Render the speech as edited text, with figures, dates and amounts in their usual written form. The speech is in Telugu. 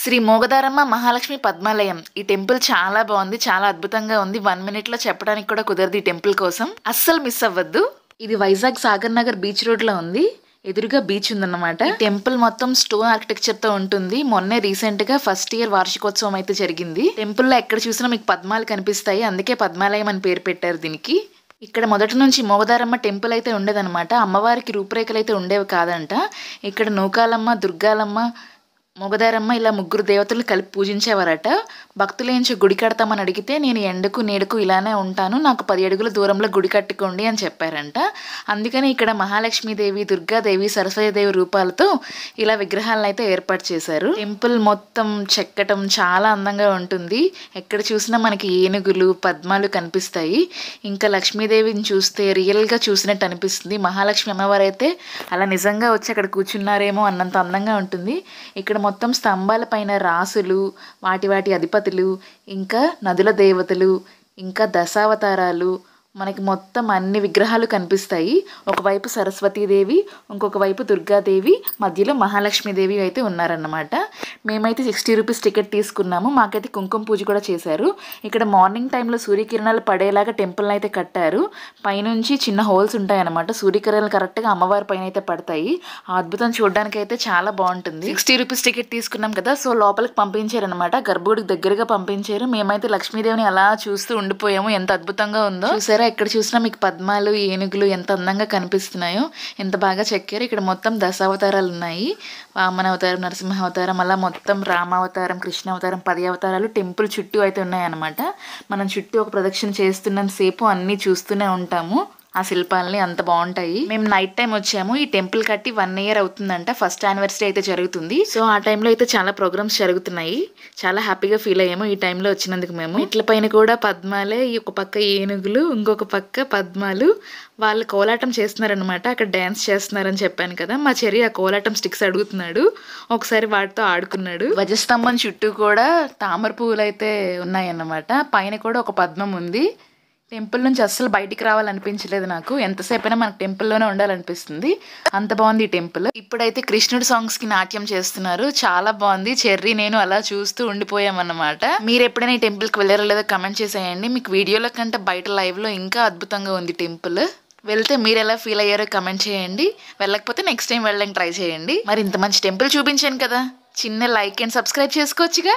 శ్రీ మోగదారమ్మ మహాలక్ష్మి పద్మాలయం. ఈ టెంపుల్ చాలా బాగుంది, చాలా అద్భుతంగా ఉంది. 1 మినిట్ లో చెప్పడానికి కూడా కుదరదు ఈ టెంపుల్ కోసం. అస్సలు మిస్ అవ్వద్దు. ఇది వైజాగ్ సాగర్ నగర్ బీచ్ రోడ్ లో ఉంది. ఎదురుగా బీచ్ ఉందన్నమాట. ఈ టెంపుల్ మొత్తం స్టోన్ ఆర్కిటెక్చర్ తో ఉంటుంది. మొన్నే రీసెంట్ గా ఫస్ట్ ఇయర్ వార్షికోత్సవం అయితే జరిగింది. టెంపుల్ లో ఎక్కడ చూసినా మీకు పద్మాలు కనిపిస్తాయి, అందుకే పద్మాలయం అని పేరు పెట్టారు దీనికి. ఇక్కడ మొదటి నుంచి మోగదారమ్మ టెంపుల్ అయితే ఉండేదన్నమాట. అమ్మవారికి రూపురేఖలు అయితే ఉండేవి కాదంట. ఇక్కడ నూకాలమ్మ, దుర్గాలమ్మ, మోగదారమ్మ ఇలా ముగ్గురు దేవతలు కలిపి పూజించేవారట. భక్తులు ఏంచి గుడి కడతామని అడిగితే నేను ఎండకు నీడకు ఇలానే ఉంటాను, నాకు 10 అడుగుల దూరంలో గుడి కట్టుకోండి అని చెప్పారంట. అందుకని ఇక్కడ మహాలక్ష్మీదేవి, దుర్గాదేవి, సరస్వతీదేవి రూపాలతో ఇలా విగ్రహాలను అయితే ఏర్పాటు చేశారు. టెంపుల్ మొత్తం చెక్కటం చాలా అందంగా ఉంటుంది. ఎక్కడ చూసినా మనకి ఏనుగులు, పద్మాలు కనిపిస్తాయి. ఇంకా లక్ష్మీదేవిని చూస్తే రియల్గా చూసినట్టు అనిపిస్తుంది. మహాలక్ష్మి అమ్మవారు అయితే అలా నిజంగా వచ్చి అక్కడ కూర్చున్నారేమో అన్నంత అందంగా ఉంటుంది. ఇక్కడ మొత్తం స్తంభాల పైన రాసులు, వాటి అధిపతులు, ఇంకా నదుల దేవతలు, ఇంకా దశావతారాలు, మనకి మొత్తం అన్ని విగ్రహాలు కనిపిస్తాయి. ఒకవైపు సరస్వతీదేవి, ఇంకొక వైపు దుర్గాదేవి, మధ్యలో మహాలక్ష్మీదేవి అయితే ఉన్నారన్నమాట. మేమైతే 60 రూపీస్ టికెట్ తీసుకున్నాము. మాకైతే కుంకుమ పూజ కూడా చేశారు. ఇక్కడ మార్నింగ్ టైంలో సూర్యకిరణాలు పడేలాగా టెంపుల్ని అయితే కట్టారు. పైనుంచి చిన్న హోల్స్ ఉంటాయి అన్నమాట. సూర్యకిరణాలు కరెక్ట్గా అమ్మవారి పైన అయితే పడతాయి. ఆ అద్భుతం చూడడానికి అయితే చాలా బాగుంటుంది. 60 రూపీస్ టికెట్ తీసుకున్నాం కదా, సో లోపలికి పంపించారనమాట. గర్భగుడికి దగ్గరగా పంపించారు. మేమైతే లక్ష్మీదేవిని అలా చూస్తూ ఉండిపోయాము. ఎంత అద్భుతంగా ఉందో చూసారా. ఎక్కడ చూసినా మీకు పద్మాలు, ఏనుగులు ఎంత అందంగా కనిపిస్తున్నాయో, ఎంత బాగా చెక్కారు. ఇక్కడ మొత్తం దశావతారాలు ఉన్నాయి. వామన అవతారం, నరసింహ అవతారం, అలా మొత్తం రామావతారం, కృష్ణ అవతారం, 10 అవతారాలు టెంపుల్ చుట్టూ అయితే ఉన్నాయన్నమాట. మనం చుట్టూ ఒక ప్రదక్షిణ చేస్తున్నంత సేపు అన్నీ చూస్తూనే ఉంటాము. ఆ శిల్పాలని అంత బాగుంటాయి. మేము నైట్ టైం వచ్చాము. ఈ టెంపుల్ కట్టి 1 ఇయర్ అవుతుందంట. ఫస్ట్ యానివర్సరీ అయితే జరుగుతుంది. సో ఆ టైంలో అయితే చాలా ప్రోగ్రామ్స్ జరుగుతున్నాయి. చాలా హ్యాపీగా ఫీల్ అయ్యాము ఈ టైంలో వచ్చినందుకు. మేము ఇట్ల పైన కూడా పద్మాలే, ఒక పక్క ఏనుగులు, ఇంకొక పక్క పద్మాలు. వాళ్ళు కోలాటం చేస్తున్నారనమాట. అక్కడ డ్యాన్స్ చేస్తున్నారని చెప్పాను కదా. మా చెర్రి ఆ కోలాటం స్టిక్స్ అడుగుతున్నాడు. ఒకసారి వాటితో ఆడుకున్నాడు. ధ్వజస్తంభం చుట్టూ కూడా తామర పువ్వులు అయితే ఉన్నాయన్నమాట. పైన కూడా ఒక పద్మం ఉంది. టెంపుల్ నుంచి అస్సలు బయటికి రావాలనిపించలేదు నాకు. ఎంతసేపు అయినా మనకు టెంపుల్లోనే ఉండాలనిపిస్తుంది. అంత బాగుంది ఈ టెంపుల్. ఇప్పుడైతే కృష్ణుడి సాంగ్స్కి నాట్యం చేస్తున్నారు. చాలా బాగుంది. చెర్రీ నేను అలా చూస్తూ ఉండిపోయామన్నమాట. మీరు ఎప్పుడైనా ఈ టెంపుల్కి వెళ్ళారో లేదో కమెంట్ చేసేయండి. మీకు వీడియోలో కంటే బయట లైవ్లో ఇంకా అద్భుతంగా ఉంది టెంపుల్. వెళ్తే మీరు ఎలా ఫీల్ అయ్యారో కమెంట్ చేయండి. వెళ్ళకపోతే నెక్స్ట్ టైం వెళ్ళడానికి ట్రై చేయండి. మరి ఇంత మంచి టెంపుల్ చూపించాను కదా, చిన్న లైక్ అండ్ సబ్స్క్రైబ్ చేసుకోవచ్చుగా.